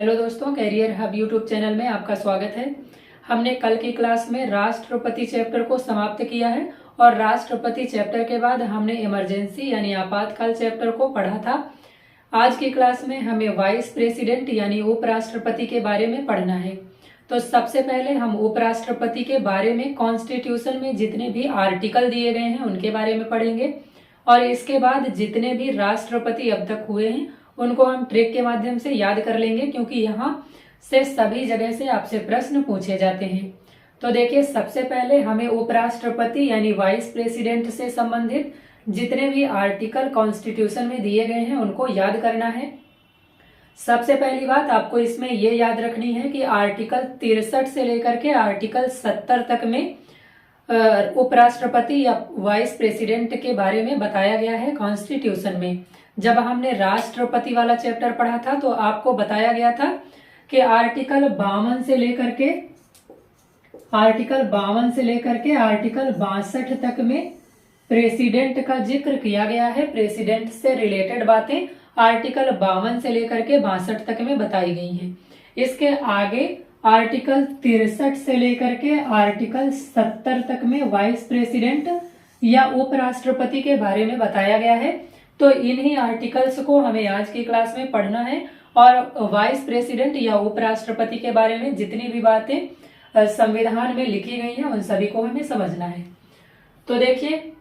Hello दोस्तों, career hub YouTube channel में आपका स्वागत है। हमने कल की क्लास में राष्ट्रपति चैप्टर को समाप्त किया है और राष्ट्रपति चैप्टर के बाद हमने इमरजेंसी यानी आपातकाल चैप्टर को पढ़ा था। आज की क्लास में हमें वाइस प्रेसिडेंट यानी उपराष्ट्रपति के बारे में पढ़ना है। तो सबसे पहले हम उपराष्ट्रपति के बारे में कॉन्स्टिट्यूशन में जितने भी आर्टिकल दिए गए हैं उनके बारे में पढ़ेंगे और इसके बाद जितने भी राष्ट्रपति अब तक हुए हैं उनको हम ट्रिक के माध्यम से याद कर लेंगे, क्योंकि यहाँ से सभी जगह से आपसे प्रश्न पूछे जाते हैं। तो देखिए, सबसे पहले हमें उपराष्ट्रपति यानी वाइस प्रेसिडेंट से संबंधित जितने भी आर्टिकल कॉन्स्टिट्यूशन में दिए गए हैं उनको याद करना है। सबसे पहली बात आपको इसमें यह याद रखनी है कि आर्टिकल 63 से लेकर के आर्टिकल 70 तक में उपराष्ट्रपति या वाइस प्रेसिडेंट के बारे में बताया गया है कॉन्स्टिट्यूशन में। जब हमने राष्ट्रपति वाला चैप्टर पढ़ा था तो आपको बताया गया था कि आर्टिकल 52 से लेकर के आर्टिकल 62 तक में प्रेसिडेंट का जिक्र किया गया है। प्रेसिडेंट से रिलेटेड बातें आर्टिकल 52 से लेकर के 62 तक में बताई गई हैं। इसके आगे आर्टिकल 63 से लेकर के आर्टिकल 70 तक में वाइस प्रेसिडेंट या उपराष्ट्रपति के बारे में बताया गया है। तो इन्हीं आर्टिकल्स को हमें आज की क्लास में पढ़ना है और वाइस प्रेसिडेंट या उपराष्ट्रपति के बारे में जितनी भी बातें संविधान में लिखी गई हैं उन सभी को हमें समझना है। तो देखिए,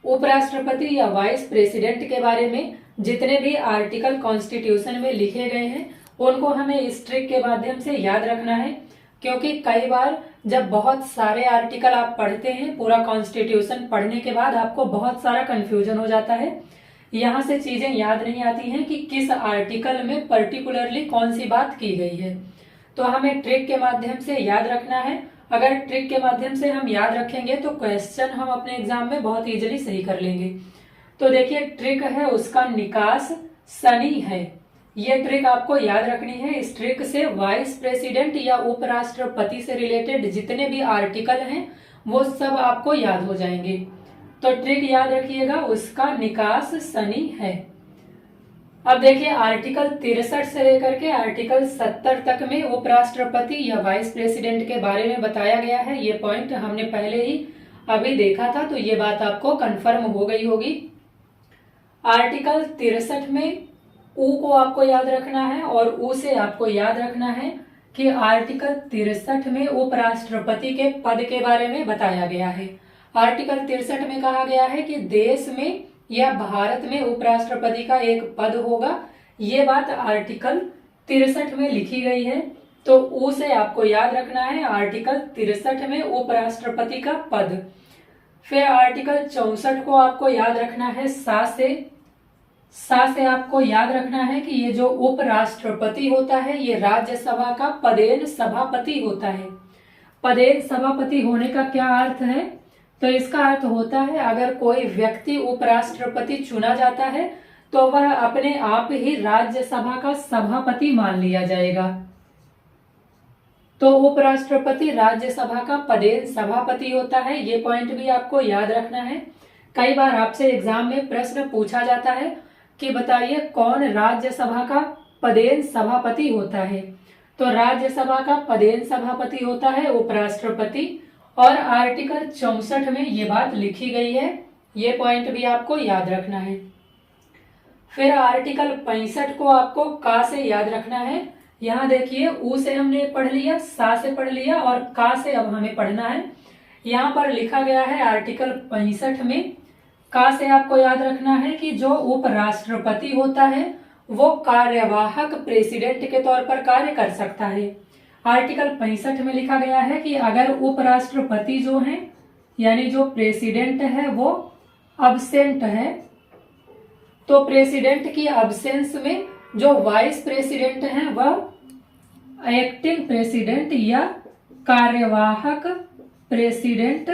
उपराष्ट्रपति या वाइस प्रेसिडेंट के बारे में जितने भी आर्टिकल कॉन्स्टिट्यूशन में लिखे गए हैं उनको हमें इस ट्रिक के माध्यम से याद रखना है, क्योंकि कई बार जब बहुत सारे आर्टिकल आप पढ़ते हैं, पूरा कॉन्स्टिट्यूशन पढ़ने के बाद आपको बहुत सारा कंफ्यूजन हो जाता है। यहाँ से चीजें याद नहीं आती हैं कि किस आर्टिकल में पर्टिकुलरली कौन सी बात की गई है। तो हमें ट्रिक के माध्यम से याद रखना है। अगर ट्रिक के माध्यम से हम याद रखेंगे तो क्वेश्चन हम अपने एग्जाम में बहुत इजीली सही कर लेंगे। तो देखिए, ट्रिक है उसका निकास सनी है। ये ट्रिक आपको याद रखनी है। इस ट्रिक से वाइस प्रेसिडेंट या उपराष्ट्रपति से रिलेटेड जितने भी आर्टिकल हैं वो सब आपको याद हो जाएंगे। तो ट्रिक याद रखिएगा, उसका निकास सनी है। अब देखिए, आर्टिकल 63 से लेकर के आर्टिकल 70 तक में उपराष्ट्रपति या वाइस प्रेसिडेंट के बारे में बताया गया है। ये पॉइंट हमने पहले ही अभी देखा था, तो ये बात आपको कंफर्म हो गई होगी। आर्टिकल 63 में ऊ को आपको याद रखना है और ऊ से आपको याद रखना है कि आर्टिकल 63 में उपराष्ट्रपति के पद के बारे में बताया गया है। आर्टिकल 63 में कहा गया है कि देश में या भारत में उपराष्ट्रपति का एक पद होगा। ये बात आर्टिकल 63 में लिखी गई है। तो ऊ से आपको याद रखना है आर्टिकल 63 में उपराष्ट्रपति का पद। फिर आर्टिकल 64 को आपको याद रखना है सा से आपको याद रखना है कि ये जो उपराष्ट्रपति होता है ये राज्यसभा का पदेन सभापति होता है। पदेन सभापति होने का क्या अर्थ है? तो इसका अर्थ होता है अगर कोई व्यक्ति उपराष्ट्रपति चुना जाता है तो वह अपने आप ही राज्यसभा का सभापति मान लिया जाएगा। तो उपराष्ट्रपति राज्यसभा का पदेन सभापति होता है। ये पॉइंट भी आपको याद रखना है। कई बार आपसे एग्जाम में प्रश्न पूछा जाता है कि बताइए कौन राज्यसभा का पदेन सभापति होता है। तो राज्यसभा का पदेन सभापति होता है उपराष्ट्रपति और आर्टिकल 64 में ये बात लिखी गई है। ये पॉइंट भी आपको याद रखना है। फिर आर्टिकल 65 को आपको का से याद रखना है। यहाँ देखिए, ऊ से हमने पढ़ लिया, सा से पढ़ लिया और का से अब हमें पढ़ना है। यहाँ पर लिखा गया है आर्टिकल 65 में का से आपको याद रखना है कि जो उपराष्ट्रपति होता है वो कार्यवाहक प्रेसिडेंट के तौर पर कार्य कर सकता है। आर्टिकल 65 में लिखा गया है कि अगर उपराष्ट्रपति जो है यानी जो प्रेसिडेंट है वो अब्सेंट है तो प्रेसिडेंट की अब्सेंस में जो वाइस प्रेसिडेंट है वह एक्टिंग प्रेसिडेंट या कार्यवाहक प्रेसिडेंट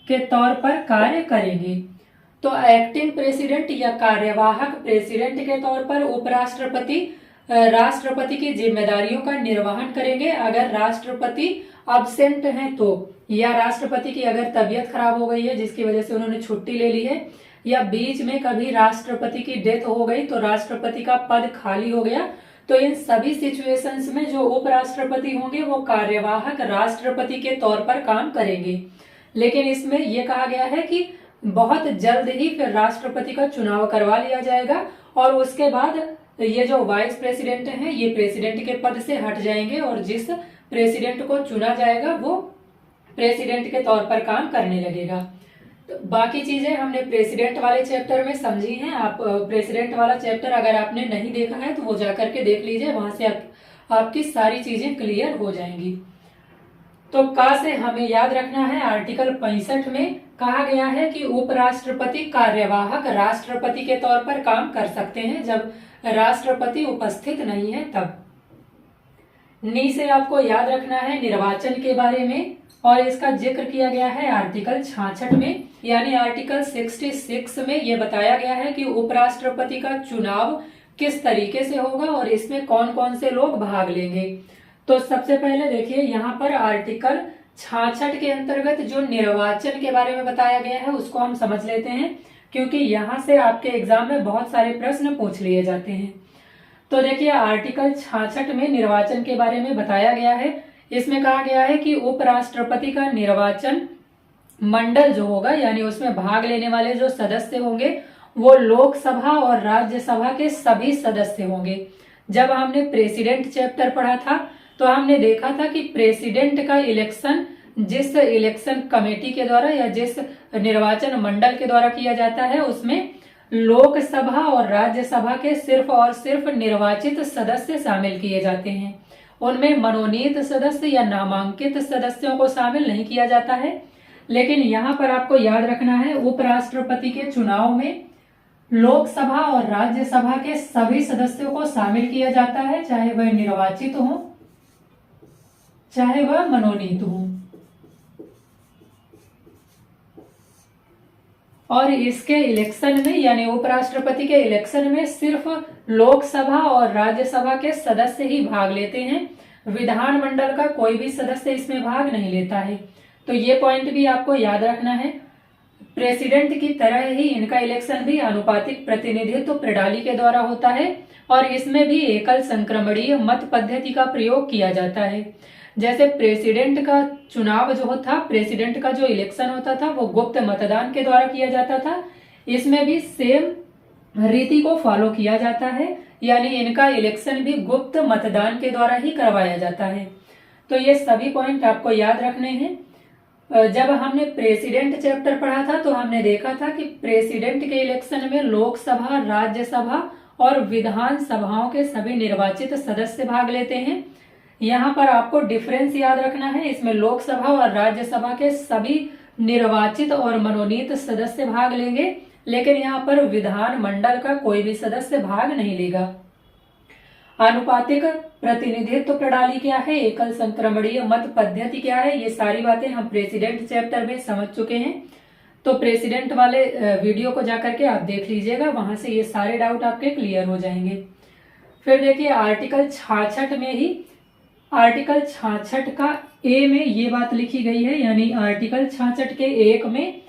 के तौर पर कार्य करेंगे। तो एक्टिंग प्रेसिडेंट या कार्यवाहक प्रेसिडेंट के तौर पर उपराष्ट्रपति राष्ट्रपति की जिम्मेदारियों का निर्वहन करेंगे। अगर राष्ट्रपति अब्सेंट हैं तो, या राष्ट्रपति की अगर तबीयत खराब हो गई है जिसकी वजह से उन्होंने छुट्टी ले ली है, या बीच में कभी राष्ट्रपति की डेथ हो गई तो राष्ट्रपति का पद खाली हो गया, तो इन सभी सिचुएशंस में जो उपराष्ट्रपति होंगे वो कार्यवाहक राष्ट्रपति के तौर पर काम करेंगे। लेकिन इसमें यह कहा गया है कि बहुत जल्द ही फिर राष्ट्रपति का चुनाव करवा लिया जाएगा और उसके बाद ये जो वाइस प्रेसिडेंट हैं ये प्रेसिडेंट के पद से हट जाएंगे और जिस प्रेसिडेंट को चुना जाएगा वो प्रेसिडेंट के तौर पर काम करने लगेगा। तो बाकी चीजें हमने प्रेसिडेंट वाले चैप्टर में समझी हैं। आप प्रेसिडेंट वाला चैप्टर अगर आपने नहीं देखा है तो वो जाकर के देख लीजिए, वहां से आपकी सारी चीजें क्लियर हो जाएंगी। तो का से हमें याद रखना है, आर्टिकल 65 में कहा गया है कि उपराष्ट्रपति कार्यवाहक राष्ट्रपति के तौर पर काम कर सकते हैं जब राष्ट्रपति उपस्थित नहीं है तब। नी से आपको याद रखना है निर्वाचन के बारे में और इसका जिक्र किया गया है आर्टिकल 66 में, यानी आर्टिकल 66 में यह बताया गया है कि उपराष्ट्रपति का चुनाव किस तरीके से होगा और इसमें कौन कौन से लोग भाग लेंगे। तो सबसे पहले देखिए यहाँ पर आर्टिकल 66 के अंतर्गत जो निर्वाचन के बारे में बताया गया है उसको हम समझ लेते हैं, क्योंकि यहाँ से आपके एग्जाम में बहुत सारे प्रश्न पूछ लिए जाते हैं। तो देखिए आर्टिकल 66 में निर्वाचन के बारे में बताया गया है। इसमें कहा गया है कि उपराष्ट्रपति का निर्वाचन मंडल जो होगा, यानी उसमें भाग लेने वाले जो सदस्य होंगे वो लोकसभा और राज्यसभा के सभी सदस्य होंगे। जब हमने प्रेसिडेंट चैप्टर पढ़ा था तो हमने देखा था कि प्रेसिडेंट का इलेक्शन जिस इलेक्शन कमेटी के द्वारा या जिस निर्वाचन मंडल के द्वारा किया जाता है उसमें लोकसभा और राज्यसभा के सिर्फ और सिर्फ निर्वाचित सदस्य शामिल किए जाते हैं। उनमें मनोनीत सदस्य या नामांकित सदस्यों को शामिल नहीं किया जाता है। लेकिन यहाँ पर आपको याद रखना है उपराष्ट्रपति के चुनाव में लोकसभा और राज्यसभा के सभी सदस्यों को शामिल किया जाता है, चाहे वह निर्वाचित हो चाहे वह मनोनीत हो। और इसके इलेक्शन में यानी उपराष्ट्रपति के इलेक्शन में सिर्फ लोकसभा और राज्यसभा के सदस्य ही भाग लेते हैं, विधानमंडल का कोई भी सदस्य इसमें भाग नहीं लेता है। तो ये पॉइंट भी आपको याद रखना है। प्रेसिडेंट की तरह ही इनका इलेक्शन भी आनुपातिक प्रतिनिधित्व प्रणाली के द्वारा होता है और इसमें भी एकल संक्रमणीय मत पद्धति का प्रयोग किया जाता है। जैसे प्रेसिडेंट का चुनाव जो होता, प्रेसिडेंट का जो इलेक्शन होता था वो गुप्त मतदान के द्वारा किया जाता था, इसमें भी सेम रीति को फॉलो किया जाता है, यानी इनका इलेक्शन भी गुप्त मतदान के द्वारा ही करवाया जाता है। तो ये सभी पॉइंट आपको याद रखने हैं। जब हमने प्रेसिडेंट चैप्टर पढ़ा था तो हमने देखा था कि प्रेसिडेंट के इलेक्शन में लोकसभा, राज्यसभा और विधान सभाओं के सभी निर्वाचित सदस्य भाग लेते हैं। यहाँ पर आपको डिफरेंस याद रखना है, इसमें लोकसभा और राज्यसभा के सभी निर्वाचित और मनोनीत सदस्य भाग लेंगे, लेकिन यहाँ पर विधान मंडल का कोई भी सदस्य भाग नहीं लेगा। आनुपातिक प्रतिनिधित्व प्रणाली क्या है, एकल संक्रमणीय मत पद्धति क्या है, ये सारी बातें हम प्रेसिडेंट चैप्टर में समझ चुके हैं। तो प्रेसिडेंट वाले वीडियो को जाकर के आप देख लीजिएगा, वहां से ये सारे डाउट आपके क्लियर हो जाएंगे। फिर देखिए आर्टिकल 66 में ही आर्टिकल 66 का ए में ये बात लिखी गई है, यानी आर्टिकल 66 के 1 में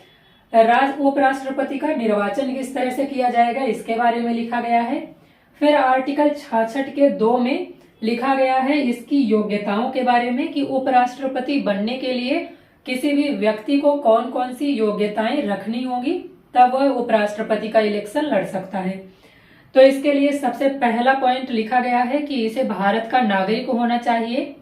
उपराष्ट्रपति का निर्वाचन किस तरह से किया जाएगा इसके बारे में लिखा गया है। फिर आर्टिकल 66 के 2 में लिखा गया है इसकी योग्यताओं के बारे में कि उपराष्ट्रपति बनने के लिए किसी भी व्यक्ति को कौन कौन सी योग्यताएं रखनी होंगी तब वह उपराष्ट्रपति का इलेक्शन लड़ सकता है। तो इसके लिए सबसे पहला पॉइंट लिखा गया है कि इसे भारत का नागरिक होना चाहिए।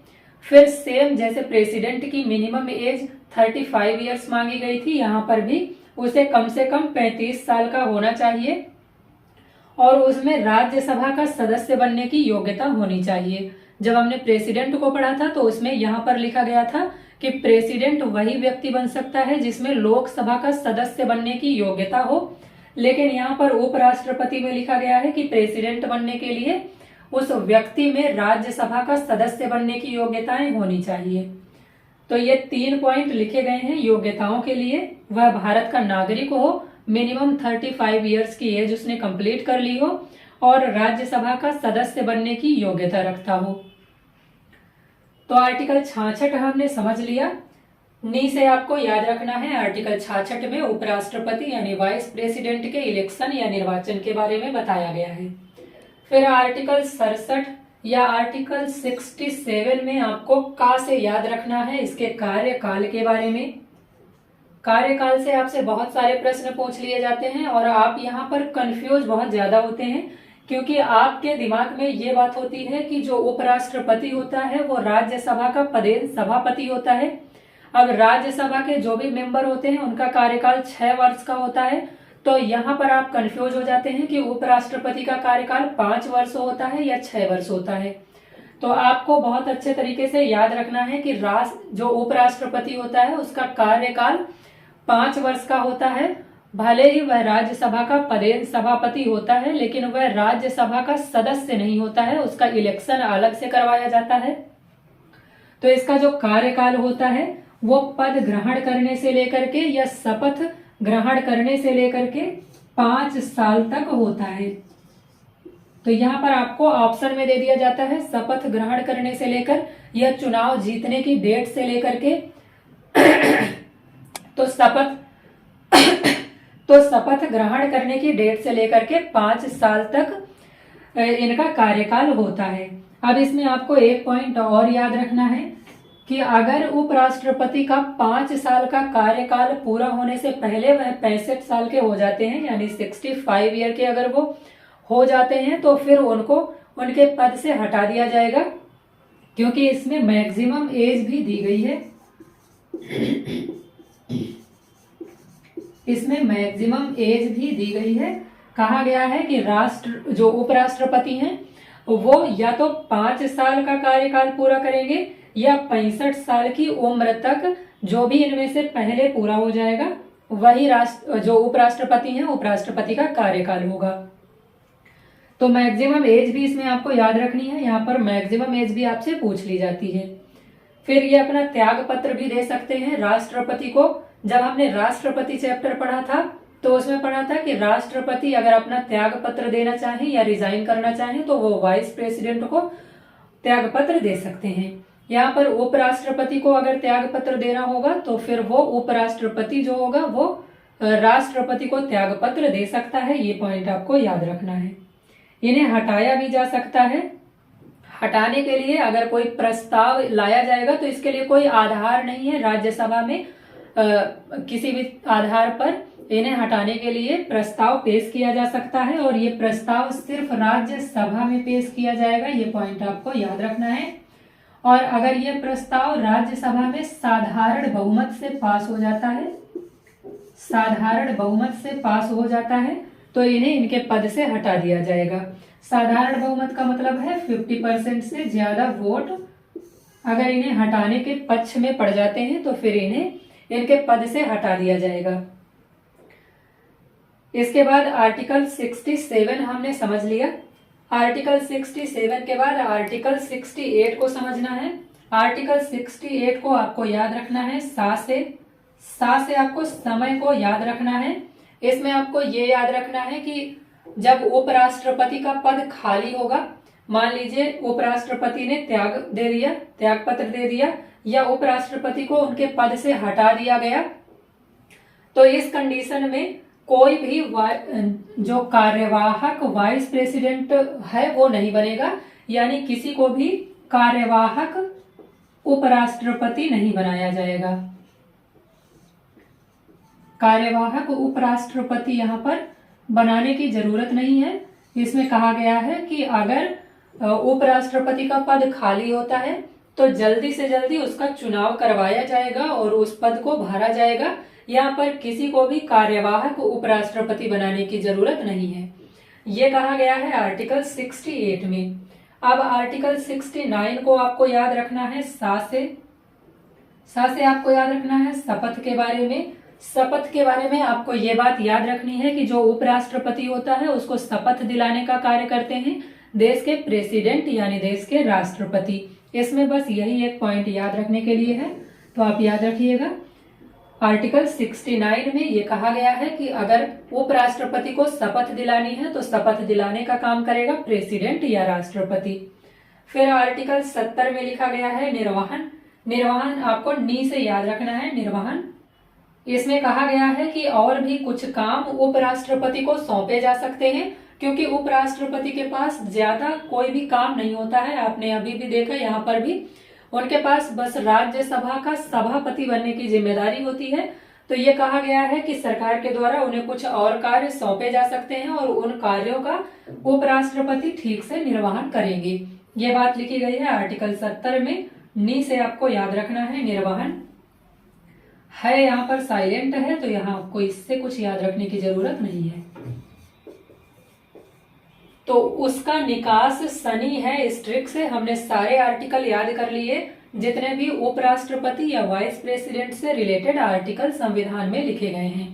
फिर सेम जैसे प्रेसिडेंट की मिनिमम एज 35 इयर्स मांगी गई थी, यहाँ पर भी उसे कम से कम 35 साल का होना चाहिए और उसमें राज्यसभा का सदस्य बनने की योग्यता होनी चाहिए। जब हमने प्रेसिडेंट को पढ़ा था तो उसमें यहाँ पर लिखा गया था कि प्रेसिडेंट वही व्यक्ति बन सकता है जिसमें लोकसभा का सदस्य बनने की योग्यता हो, लेकिन यहाँ पर उपराष्ट्रपति में लिखा गया है कि प्रेसिडेंट बनने के लिए उस व्यक्ति में राज्यसभा का सदस्य बनने की योग्यताएं होनी चाहिए। तो ये 3 पॉइंट लिखे गए हैं योग्यताओं के लिए। वह भारत का नागरिक हो, मिनिमम 35 इयर्स की एज उसने कंप्लीट कर ली हो और राज्यसभा का सदस्य बनने की योग्यता रखता हो। तो आर्टिकल 66 हमने समझ लिया। नी से आपको याद रखना है आर्टिकल 66 में उपराष्ट्रपति यानी वाइस प्रेसिडेंट के इलेक्शन या निर्वाचन के बारे में बताया गया है। फिर आर्टिकल 67 या आर्टिकल 67 में आपको का से याद रखना है इसके कार्यकाल के बारे में। कार्यकाल से आपसे बहुत सारे प्रश्न पूछ लिए जाते हैं और आप यहाँ पर कंफ्यूज बहुत ज्यादा होते हैं, क्योंकि आपके दिमाग में ये बात होती है कि जो उपराष्ट्रपति होता है वो राज्यसभा का पदेन सभापति होता है। अब राज्यसभा के जो भी मेंबर होते हैं उनका कार्यकाल 6 वर्ष का होता है, तो यहाँ पर आप कंफ्यूज हो जाते हैं कि उपराष्ट्रपति का कार्यकाल 5 वर्ष होता है या 6 वर्ष होता है। तो आपको बहुत अच्छे तरीके से याद रखना है कि जो उपराष्ट्रपति होता है उसका कार्यकाल 5 वर्ष का होता है। भले ही वह राज्यसभा का पदेन सभापति होता है, लेकिन वह राज्यसभा का सदस्य नहीं होता है, उसका इलेक्शन अलग से करवाया जाता है। तो इसका जो कार्यकाल होता है वो पद ग्रहण करने से लेकर के या शपथ ग्रहण करने से लेकर के 5 साल तक होता है। तो यहाँ पर आपको ऑप्शन में दे दिया जाता है शपथ ग्रहण करने से लेकर या चुनाव जीतने की डेट से लेकर के तो शपथ ग्रहण करने की डेट से लेकर के 5 साल तक इनका कार्यकाल होता है। अब इसमें आपको एक पॉइंट और याद रखना है कि अगर उपराष्ट्रपति का 5 साल का कार्यकाल पूरा होने से पहले वह 65 साल के हो जाते हैं, यानी 65 ईयर के अगर वो हो जाते हैं, तो फिर उनको उनके पद से हटा दिया जाएगा, क्योंकि इसमें मैक्सिमम एज भी दी गई है। इसमें मैक्सिमम एज भी दी गई है। कहा गया है कि जो उपराष्ट्रपति हैं वो या तो 5 साल का कार्यकाल पूरा करेंगे या 65 साल की उम्र तक जो भी इनमें से पहले पूरा हो जाएगा वही जो उपराष्ट्रपति हैं उपराष्ट्रपति का कार्यकाल होगा। तो मैक्सिमम एज भी इसमें आपको याद रखनी है। यहाँ पर मैक्सिमम एज भी आपसे पूछ ली जाती है। फिर ये अपना त्याग पत्र भी दे सकते हैं राष्ट्रपति को। जब हमने राष्ट्रपति चैप्टर पढ़ा था तो उसमें पढ़ा था कि राष्ट्रपति अगर अपना त्याग पत्र देना चाहे या रिजाइन करना चाहे तो वो वाइस प्रेसिडेंट को त्याग पत्र दे सकते हैं। यहाँ पर उपराष्ट्रपति को अगर त्याग पत्र देना होगा तो फिर वो उपराष्ट्रपति जो होगा वो राष्ट्रपति को त्याग पत्र दे सकता है। ये पॉइंट आपको याद रखना है। इन्हें हटाया भी जा सकता है। हटाने के लिए अगर कोई प्रस्ताव लाया जाएगा तो इसके लिए कोई आधार नहीं है राज्यसभा में। किसी भी आधार पर इन्हें हटाने के लिए प्रस्ताव पेश किया जा सकता है और ये प्रस्ताव सिर्फ राज्यसभा में पेश किया जाएगा। ये पॉइंट आपको याद रखना है। और अगर ये प्रस्ताव राज्यसभा में साधारण बहुमत से पास हो जाता है, साधारण बहुमत से पास हो जाता है, तो इन्हें इनके पद से हटा दिया जाएगा। साधारण बहुमत का मतलब है 50% से ज्यादा वोट अगर इन्हें हटाने के पक्ष में पड़ जाते हैं तो फिर इन्हें इनके पद से हटा दिया जाएगा। इसके बाद आर्टिकल 67 हमने समझ लिया। आर्टिकल 67 के बाद आर्टिकल 68 को समझना है। आर्टिकल 68 को आपको याद रखना है सा से आपको समय को याद रखना है। इसमें आपको ये याद रखना है कि जब उपराष्ट्रपति का पद खाली होगा, मान लीजिए उपराष्ट्रपति ने त्याग पत्र दे दिया या उपराष्ट्रपति को उनके पद से हटा दिया गया, तो इस कंडीशन में कोई भी जो कार्यवाहक वाइस प्रेसिडेंट है वो नहीं बनेगा, यानी किसी को भी कार्यवाहक उपराष्ट्रपति नहीं बनाया जाएगा। कार्यवाहक उपराष्ट्रपति यहाँ पर बनाने की जरूरत नहीं है। इसमें कहा गया है कि अगर उपराष्ट्रपति का पद खाली होता है तो जल्दी से जल्दी उसका चुनाव करवाया जाएगा और उस पद को भरा जाएगा। यहाँ पर किसी को भी कार्यवाहक उपराष्ट्रपति बनाने की जरूरत नहीं है। ये कहा गया है आर्टिकल 68 में। अब आर्टिकल 69 को आपको याद रखना है सा से आपको याद रखना है शपथ के बारे में। शपथ के बारे में आपको ये बात याद रखनी है कि जो उपराष्ट्रपति होता है उसको शपथ दिलाने का कार्य करते हैं देश के प्रेसिडेंट यानी देश के राष्ट्रपति। इसमें बस यही एक पॉइंट याद रखने के लिए है, तो आप याद रखिएगा। आर्टिकल 69 में ये कहा गया है कि अगर उपराष्ट्रपति को शपथ दिलानी है तो शपथ दिलाने का काम करेगा प्रेसिडेंट या राष्ट्रपति। फिर आर्टिकल 70 में लिखा गया है निर्वहन आपको नी से याद रखना है। निर्वहन इसमें कहा गया है कि और भी कुछ काम उपराष्ट्रपति को सौंपे जा सकते हैं, क्योंकि उपराष्ट्रपति के पास ज्यादा कोई भी काम नहीं होता है। आपने अभी भी देखा, यहाँ पर भी उनके पास बस राज्यसभा का सभापति बनने की जिम्मेदारी होती है। तो ये कहा गया है कि सरकार के द्वारा उन्हें कुछ और कार्य सौंपे जा सकते हैं और उन कार्यों का उपराष्ट्रपति ठीक से निर्वहन करेंगे। ये बात लिखी गई है आर्टिकल 70 में। नी से आपको याद रखना है निर्वहन है, यहाँ पर साइलेंट है, तो यहाँ आपको इससे कुछ याद रखने की जरूरत नहीं है। तो उसका निकास सनी है। इस ट्रिक से हमने सारे आर्टिकल याद कर लिए जितने भी उपराष्ट्रपति या वाइस प्रेसिडेंट से रिलेटेड आर्टिकल संविधान में लिखे गए हैं।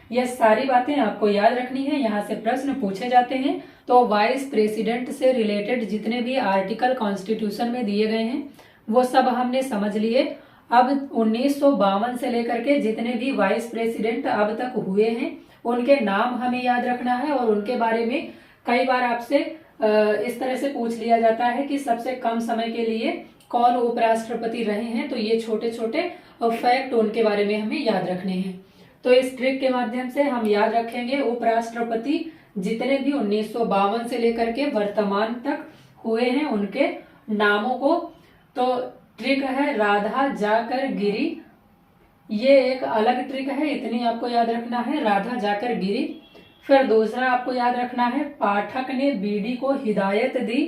यह सारी बातें आपको याद रखनी है, यहाँ से प्रश्न पूछे जाते हैं। तो वाइस प्रेसिडेंट से रिलेटेड जितने भी आर्टिकल कॉन्स्टिट्यूशन में दिए गए हैं वो सब हमने समझ लिए। अब 1952 से लेकर के जितने भी वाइस प्रेसिडेंट अब तक हुए हैं उनके नाम हमें याद रखना है और उनके बारे में कई बार आपसे इस तरह से पूछ लिया जाता है कि सबसे कम समय के लिए कौन उपराष्ट्रपति रहे हैं। तो ये छोटे छोटे फैक्ट उनके बारे में हमें याद रखने हैं। तो इस ट्रिक के माध्यम से हम याद रखेंगे उपराष्ट्रपति जितने भी 1952 से लेकर के वर्तमान तक हुए हैं उनके नामों को। तो ट्रिक है राधा जाकर गिरी, ये एक अलग ट्रिक है, इतनी आपको याद रखना है, राधा जाकर गिरी। फिर दूसरा आपको याद रखना है पाठक ने बीडी को हिदायत दी,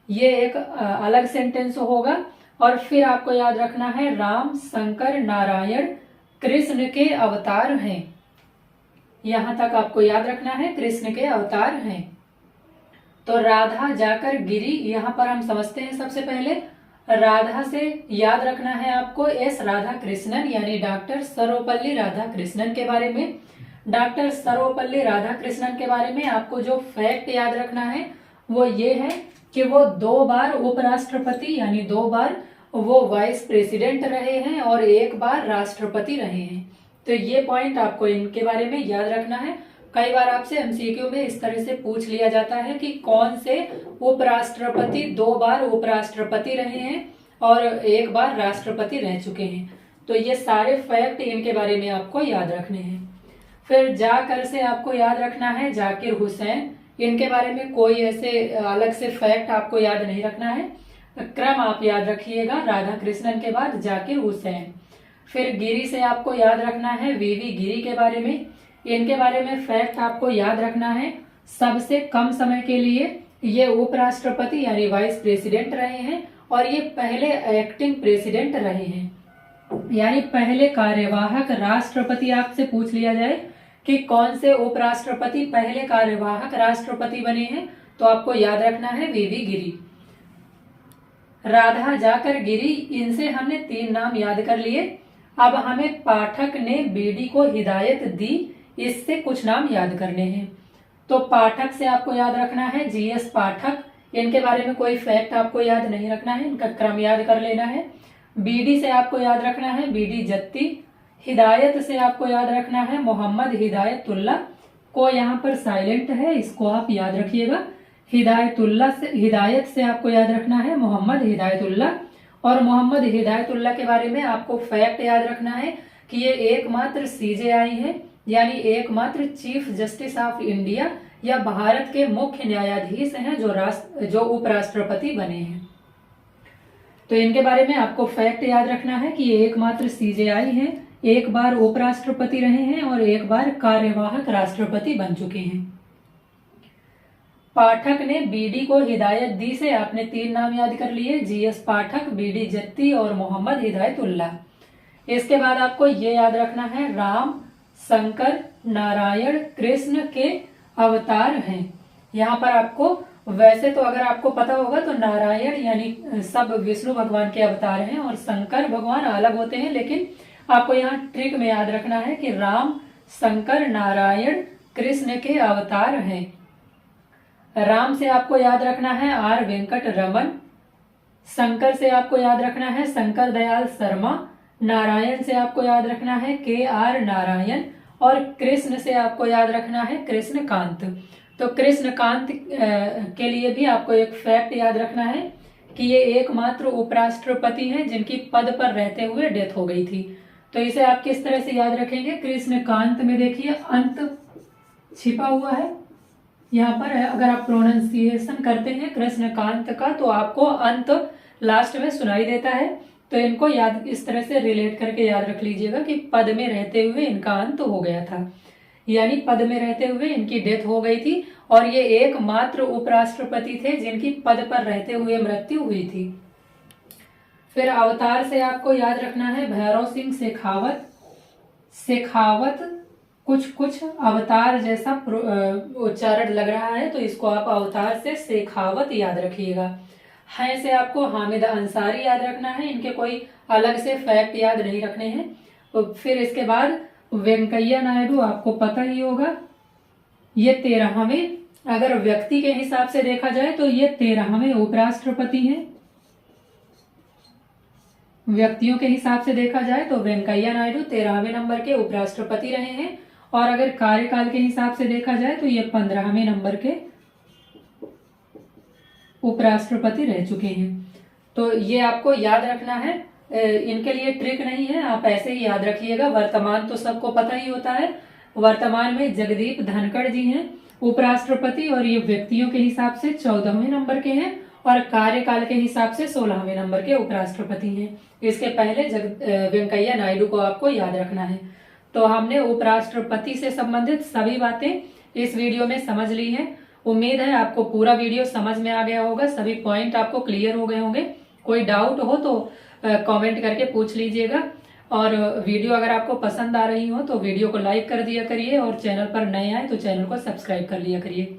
ये एक अलग सेंटेंस होगा। और फिर आपको याद रखना है राम शंकर नारायण कृष्ण के अवतार हैं, यहां तक आपको याद रखना है, कृष्ण के अवतार हैं। तो राधा जाकर गिरी, यहां पर हम समझते हैं सबसे पहले राधा से याद रखना है आपको एस राधा कृष्णन यानी डॉक्टर सर्वपल्ली राधाकृष्णन के बारे में। डॉक्टर सर्वपल्ली राधाकृष्णन के बारे में आपको जो फैक्ट याद रखना है वो ये है कि वो 2 बार उपराष्ट्रपति यानी 2 बार वो वाइस प्रेसिडेंट रहे हैं और 1 बार राष्ट्रपति रहे हैं। तो ये पॉइंट आपको इनके बारे में याद रखना है। कई बार आपसे एमसीक्यू में इस तरह से पूछ लिया जाता है कि कौन से उपराष्ट्रपति 2 बार उपराष्ट्रपति रहे हैं और 1 बार राष्ट्रपति रह चुके हैं। तो ये सारे फैक्ट इनके बारे में आपको याद रखने हैं। फिर जाकर से आपको याद रखना है जाकिर हुसैन, इनके बारे में कोई ऐसे अलग से फैक्ट आपको याद नहीं रखना है, क्रम आप याद रखिएगा, राधा कृष्णन के बाद जाकिर हुसैन। फिर गिरी से आपको याद रखना है वीवी गिरी के बारे में, इनके बारे में फैक्ट आपको याद रखना है सबसे कम समय के लिए ये उपराष्ट्रपति यानी वाइस प्रेसिडेंट रहे हैं और ये पहले एक्टिंग प्रेसिडेंट रहे हैं, यानी पहले कार्यवाहक राष्ट्रपति। आपसे पूछ लिया जाए कि कौन से उपराष्ट्रपति पहले कार्यवाहक राष्ट्रपति बने हैं तो आपको याद रखना है वीवी गिरी। राधा जाकर गिरी, इनसे हमने 3 नाम याद कर लिए। अब हमें पाठक ने बीडी को हिदायत दी, इससे कुछ नाम याद करने हैं। तो पाठक से आपको याद रखना है जीएस पाठक, इनके बारे में कोई फैक्ट आपको याद नहीं रखना है, इनका क्रम याद कर लेना है। बीडी से आपको याद रखना है बीडी जत्ती। हिदायत से आपको याद रखना है मोहम्मद हिदायतुल्लाह, को यहाँ पर साइलेंट है, इसको आप याद रखिएगा। हिदायत से आपको याद रखना है मोहम्मद हिदायतुल्लाह। और मोहम्मद हिदायतुल्लाह के बारे में आपको फैक्ट याद रखना है कि ये एकमात्र सीजेआई है, यानी एकमात्र चीफ जस्टिस ऑफ इंडिया या भारत के मुख्य न्यायाधीश हैं जो उपराष्ट्रपति बने हैं। तो इनके बारे में आपको फैक्ट याद रखना है कि ये एकमात्र सीजेआई हैं, 1 बार उपराष्ट्रपति रहे हैं और 1 बार कार्यवाहक राष्ट्रपति बन चुके हैं। पाठक ने बीडी को हिदायत दी से आपने 3 नाम याद कर लिए, जीएस पाठक, बीडी जत्ती और मोहम्मद हिदायतुल्लाह। इसके बाद आपको ये याद रखना है राम शंकर नारायण कृष्ण के अवतार हैं। यहाँ पर आपको वैसे तो अगर आपको पता होगा तो नारायण यानी सब विष्णु भगवान के अवतार हैं और शंकर भगवान अलग होते हैं, लेकिन आपको यहाँ ट्रिक में याद रखना है कि राम शंकर नारायण कृष्ण के अवतार हैं। राम से आपको याद रखना है आर वेंकट रमन, शंकर से आपको याद रखना है शंकर दयाल शर्मा, नारायण से आपको याद रखना है KR नारायण और कृष्ण से आपको याद रखना है कृष्णकांत। तो कृष्णकांत के लिए भी आपको एक फैक्ट याद रखना है कि ये एकमात्र उपराष्ट्रपति हैं जिनकी पद पर रहते हुए डेथ हो गई थी। तो इसे आप किस तरह से याद रखेंगे, कृष्णकांत में देखिए अंत छिपा हुआ है, यहाँ पर अगर आप प्रोनाउंसिएशन करते हैं कृष्णकांत का तो आपको अंत लास्ट में सुनाई देता है। तो इनको याद इस तरह से रिलेट करके याद रख लीजिएगा कि पद में रहते हुए इनका अंत हो गया था, यानी पद में रहते हुए इनकी डेथ हो गई थी और ये एकमात्र उपराष्ट्रपति थे जिनकी पद पर रहते हुए मृत्यु हुई थी। फिर अवतार से आपको याद रखना है भैरव सिंह शेखावत। शेखावत कुछ कुछ अवतार जैसा उच्चारण लग रहा है, तो इसको आप अवतार से शेखावत याद रखिएगा। है से आपको हामिद अंसारी याद रखना है, इनके कोई अलग से फैक्ट याद नहीं रखने हैं। तो फिर इसके बाद वेंकैया नायडू, आपको पता ही होगा ये 13वें, अगर व्यक्ति के हिसाब से देखा जाए तो ये 13वें उपराष्ट्रपति हैं। व्यक्तियों के हिसाब से देखा जाए तो वेंकैया नायडू 13वें नंबर के उपराष्ट्रपति रहे हैं, और अगर कार्यकाल के हिसाब से देखा जाए तो ये 15वें नंबर के उपराष्ट्रपति रह चुके हैं। तो ये आपको याद रखना है, इनके लिए ट्रिक नहीं है, आप ऐसे ही याद रखिएगा। वर्तमान तो सबको पता ही होता है, वर्तमान में जगदीप धनखड़ जी हैं उपराष्ट्रपति, और ये व्यक्तियों के हिसाब से 14वें नंबर के हैं और कार्यकाल के हिसाब से 16वें नंबर के उपराष्ट्रपति हैं। इसके पहले वेंकैया नायडू को आपको याद रखना है। तो हमने उपराष्ट्रपति से संबंधित सभी बातें इस वीडियो में समझ ली हैं। उम्मीद है आपको पूरा वीडियो समझ में आ गया होगा, सभी पॉइंट आपको क्लियर हो गए होंगे। कोई डाउट हो तो कमेंट करके पूछ लीजिएगा, और वीडियो अगर आपको पसंद आ रही हो तो वीडियो को लाइक कर दिया करिए, और चैनल पर नए आए तो चैनल को सब्सक्राइब कर लिया करिए।